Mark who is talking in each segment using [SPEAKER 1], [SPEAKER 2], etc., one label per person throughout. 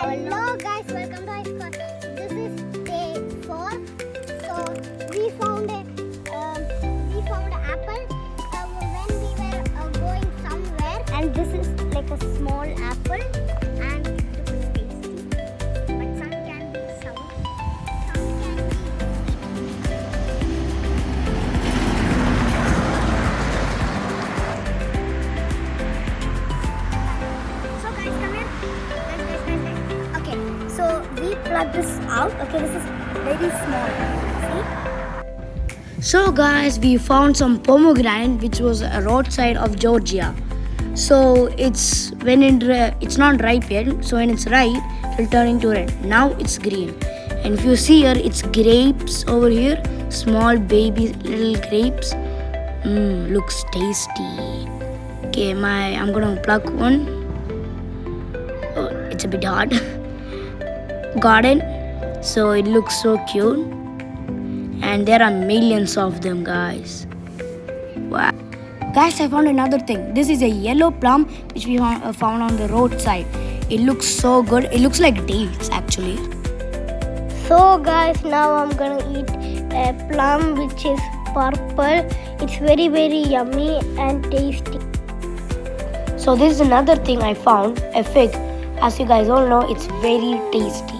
[SPEAKER 1] Hello guys, welcome to our school. This is day 4. So we found an apple when we were going somewhere, and this is like a small apple, and it looks tasty. But some can be sour, some can be sweet. So guys, come here. Guys. Okay, so we plug this out. Okay, this is very small. See?
[SPEAKER 2] So guys, we found some pomegranate which was a roadside of Georgia. So it's not ripe yet. So when it's ripe, it will turn into red. Now it's green. And if you see here, it's grapes over here, small baby little grapes. Looks tasty. Okay, I'm gonna pluck one. Oh, it's a bit hard. Got it. So it looks so cute. And there are millions of them, guys. Wow. Guys, I found another thing. This is a yellow plum which we found on the roadside. It looks so good. It looks like dates actually.
[SPEAKER 1] So guys, now I'm gonna eat a plum which is purple. It's very yummy and tasty.
[SPEAKER 2] So this is another thing I found, a fig. As you guys all know, it's very tasty.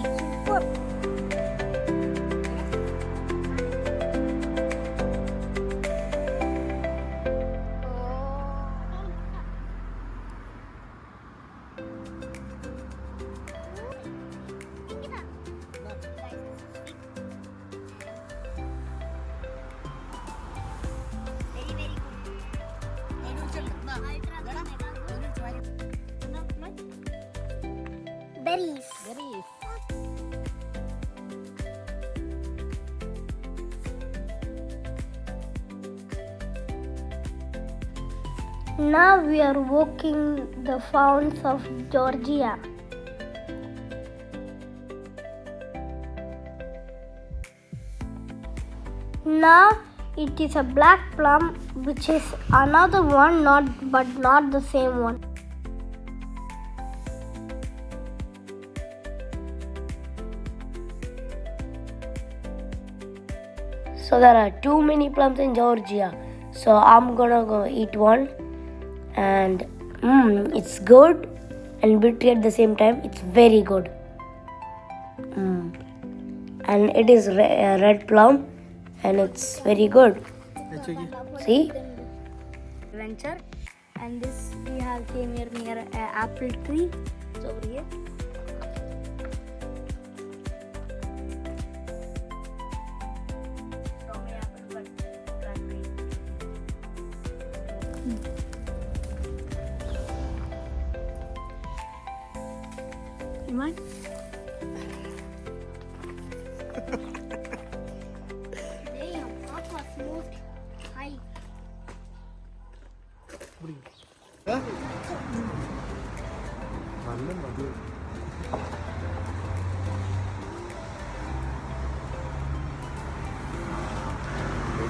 [SPEAKER 1] Berries. Now we are walking the fountains of Georgia. Now it is a black plum, which is another one, but not the same one.
[SPEAKER 2] So there are too many plums in Georgia. So I'm gonna go eat one. And it's good and bitter at the same time. It's very good. And it is red plum, and it's very good. See? Adventure. And this we have came here near an apple tree. It's over here. You mind?
[SPEAKER 1] Damn, that was smooth. High.
[SPEAKER 3] നല്ല മതി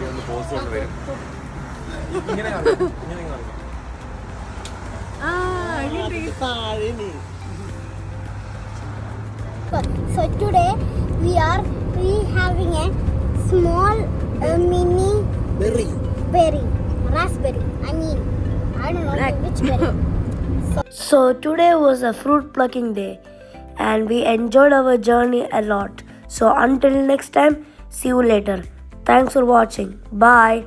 [SPEAKER 3] ഒന്ന് post കൊണ്ട് വരും ഇങ്ങനെ കാണിക്കും
[SPEAKER 1] So today we having a small mini berry, raspberry. I don't know which berry.
[SPEAKER 2] So today was a fruit plucking day, and we enjoyed our journey a lot. So until next time, see you later. Thanks for watching. Bye.